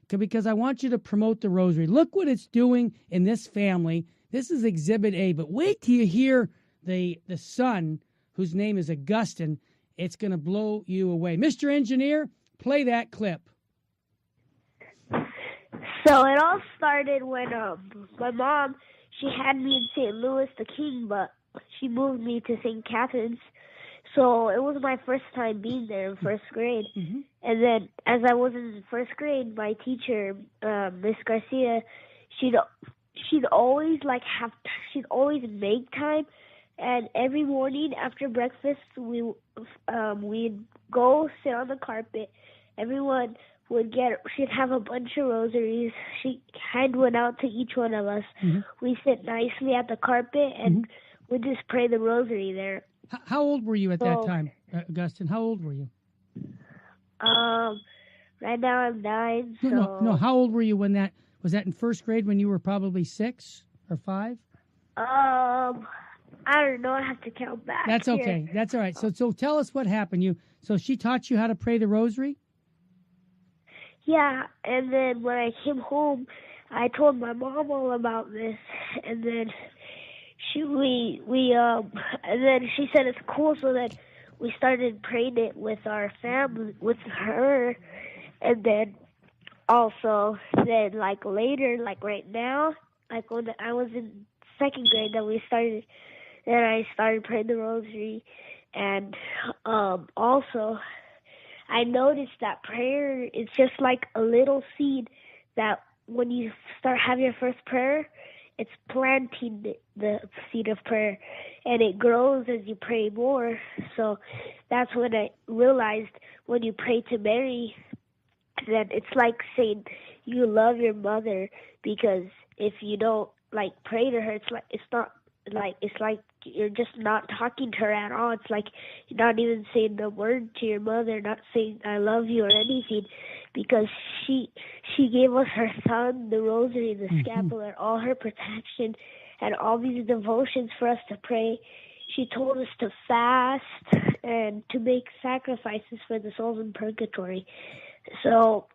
because I want you to promote the rosary. Look what it's doing in this family. This is Exhibit A, but wait till you hear the son, whose name is Augustine. It's going to blow you away. Mr. Engineer, play that clip. So it all started when my mom, she had me in St. Louis the King, but she moved me to St. Catherine's. So it was my first time being there in first grade. Mm-hmm. And then as I was in first grade, my teacher, Miss Garcia, she'd always she'd always make time. And every morning after breakfast, we'd go sit on the carpet. Everyone she'd have a bunch of rosaries. She'd hand one out to each one of us. Mm-hmm. We sit nicely at the carpet and we'd just pray the rosary there. How old were you at that time, Augustine? How old were you? Right now I'm 9. So no. How old were you when that was that in first grade when you were probably 6 or 5? I don't know. I have to count back. That's okay. Here. That's all right. So tell us what happened. So she taught you how to pray the rosary? Yeah, and then when I came home, I told my mom all about this, and then and then she said it's cool, so then we started praying it with our family, with her, and then also then later, right now, when I was in second grade, then I started praying the rosary, and also I noticed that prayer is just like a little seed that when you start having your first prayer, it's planting the seed of prayer, and it grows as you pray more. So that's when I realized when you pray to Mary, that it's like saying you love your mother, because if you don't pray to her, it's like you're just not talking to her at all. It's like you're not even saying the word to your mother, not saying I love you or anything, because she gave us her son, the rosary, the scapular, all her protection, and all these devotions for us to pray. She told us to fast and to make sacrifices for the souls in purgatory. So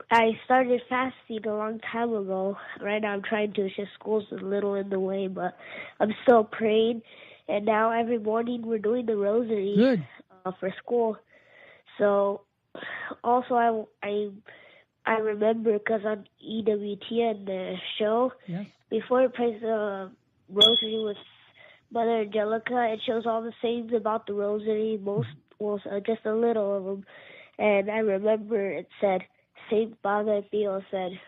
I started fasting a long time ago. Right now I'm trying to. It's just school's a little in the way, but I'm still praying. And now every morning we're doing the rosary for school. So also I remember, because on EWTN, the show, before it prays the rosary with Mother Angelica, it shows all the sayings about the rosary, just a little of them. And I remember it said, St. Father Theo said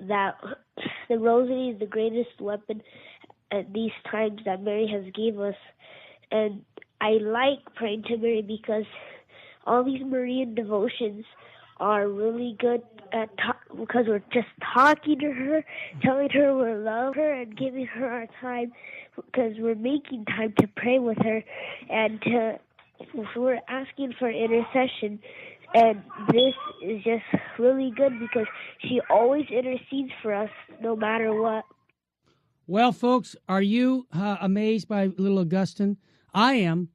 that the rosary is the greatest weapon at these times that Mary has gave us. And I like praying to Mary because all these Marian devotions are really good because we're just talking to her, telling her we love her, and giving her our time, because we're making time to pray with her, and we're asking for intercession. And this is just really good because she always intercedes for us no matter what. Well, folks, are you amazed by little Augustine? I am.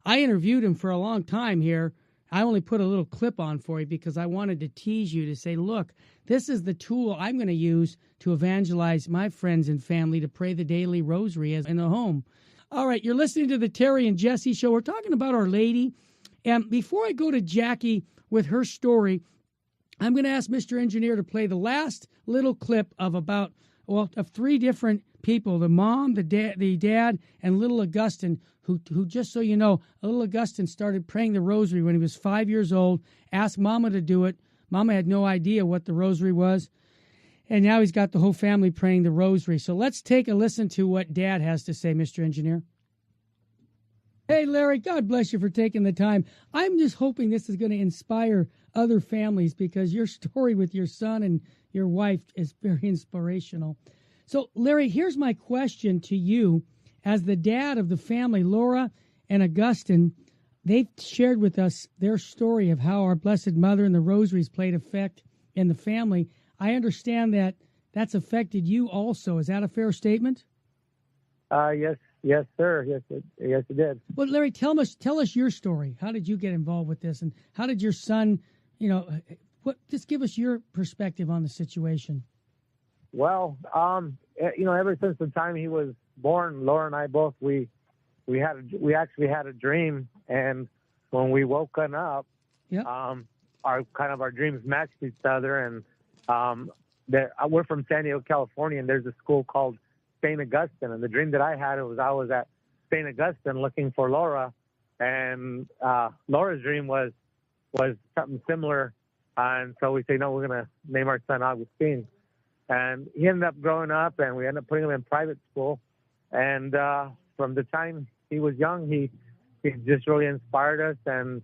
I interviewed him for a long time here. I only put a little clip on for you because I wanted to tease you to say, look, this is the tool I'm going to use to evangelize my friends and family to pray the daily rosary in the home. All right, you're listening to the Terry and Jesse Show. We're talking about Our Lady. And before I go to Jackie with her story, I'm going to ask Mr. Engineer to play the last little clip of of 3 different people, the mom, the dad, and little Augustine, who just so you know, little Augustine started praying the rosary when he was 5 years old, asked Mama to do it. Mama had no idea what the rosary was, and now he's got the whole family praying the rosary. So let's take a listen to what Dad has to say, Mr. Engineer. Hey, Larry, God bless you for taking the time. I'm just hoping this is going to inspire other families because your story with your son and your wife is very inspirational. So, Larry, here's my question to you. As the dad of the family, Laura and Augustine, they've shared with us their story of how our Blessed Mother and the rosaries played effect in the family. I understand that that's affected you also. Is that a fair statement? Yes, sir. Yes, it did. Well, Larry, tell us your story. How did you get involved with this, and how did your son, Just give us your perspective on the situation. Well, ever since the time he was born, Laura and I both we actually had a dream, and when we woken up, Yep. our dreams matched each other, and we're from San Diego, California, and there's a school called St. Augustine, and the dream that I had was I was at St. Augustine looking for Laura, and Laura's dream was something similar, and so we say, no, we're going to name our son Augustine. And he ended up growing up, and we ended up putting him in private school. And from the time he was young, he just really inspired us. And,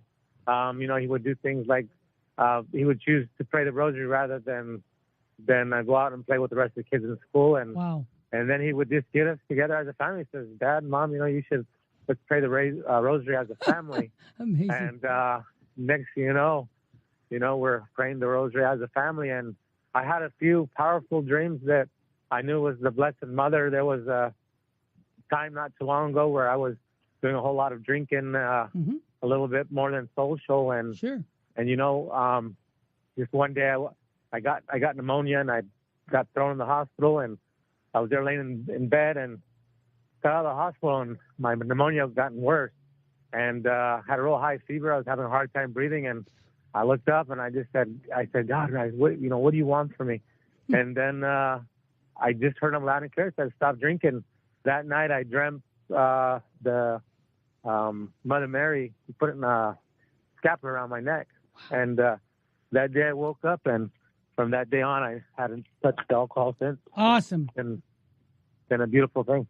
he would do things like he would choose to pray the rosary rather than go out and play with the rest of the kids in school. And Wow. And then he would just get us together as a family. He says, Dad, Mom, let's pray the rosary as a family. Amazing. And next thing you know, we're praying the rosary as a family. And I had a few powerful dreams that I knew was the Blessed Mother. There was a time not too long ago where I was doing a whole lot of drinking, a little bit more than social, and Sure. and just one day I got pneumonia, and I got thrown in the hospital, and I was there laying in bed and got out of the hospital, and my pneumonia had gotten worse, and had a real high fever. I was having a hard time breathing, and I looked up and I said, God, what do you want from me? And then I just heard him loud and clear. So I stopped drinking. That night I dreamt the Mother Mary put it in a scapular around my neck. And that day I woke up, and from that day on I hadn't touched alcohol since. Awesome. And it's been a beautiful thing.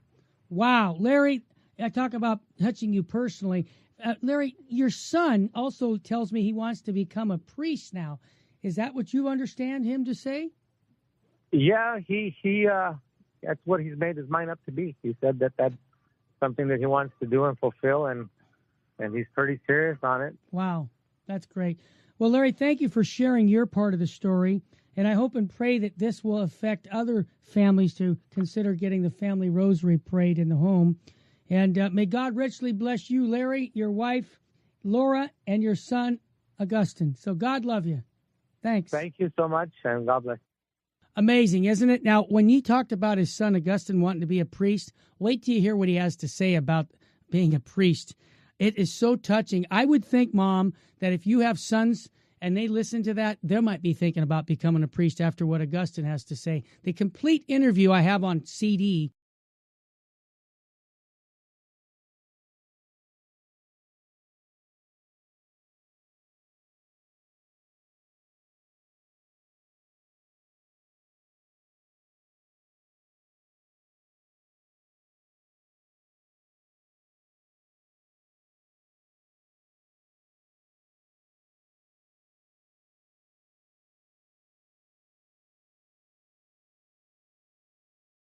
Wow. Larry, I talk about touching you personally. Larry, your son also tells me he wants to become a priest now. Is that what you understand him to say? Yeah, he that's what he's made his mind up to be. He said that that's something that he wants to do and fulfill, and he's pretty serious on it. Wow, that's great. Well, Larry, thank you for sharing your part of the story, and I hope and pray that this will affect other families to consider getting the family rosary prayed in the home. And may God richly bless you, Larry, your wife, Laura, and your son, Augustine. So God love you. Thanks. Thank you so much, and God bless. Amazing, isn't it? Now, when he talked about his son, Augustine, wanting to be a priest, wait till you hear what he has to say about being a priest. It is so touching. I would think, Mom, that if you have sons and they listen to that, they might be thinking about becoming a priest after what Augustine has to say. The complete interview I have on CD